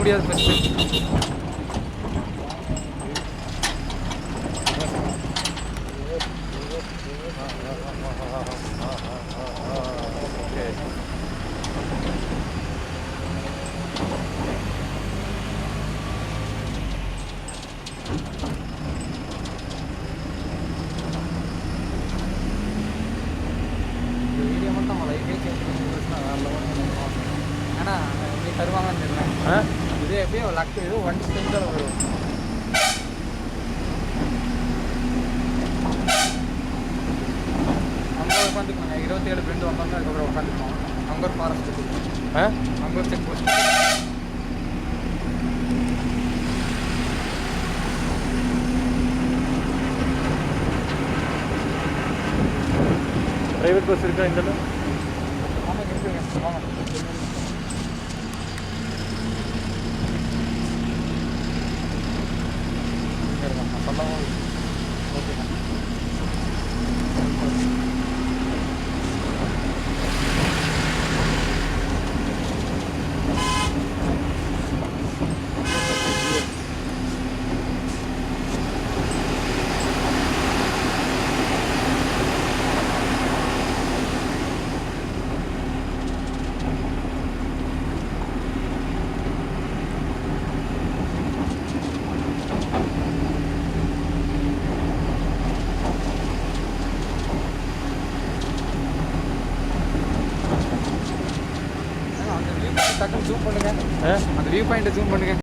முடியாது first. Video மட்டும் நம்ம லைஃபே சேஞ்ச் பண்ணி கொடுத்துனா வேறு லெவல். ஏன்னா எப்படி தருவாங்கன்னு தெரியல. இதே எப்படியோ லக்கு ஏதோ ஒன் டைம் தான் வரும். அங்கே உட்காந்துக்கோங்க 27 ஃப்ரெண்டு வந்தோம்னா அதுக்கப்புறம் உட்காந்துக்கோம். அங்கே ஒரு ஃபாரஸ்ட் அங்கே ஒரு செக் போஸ்ட். பிரைவேட் பஸ் இருக்கா இந்த? ஆமாம் இருக்குங்க. ஆமாம் சொல்லவும் ஓகேண்ணா. டக்குன்னு ஜூம் பண்ணுங்க. அந்த வியூ பாயிண்ட்டை ஜூம் பண்ணுங்க.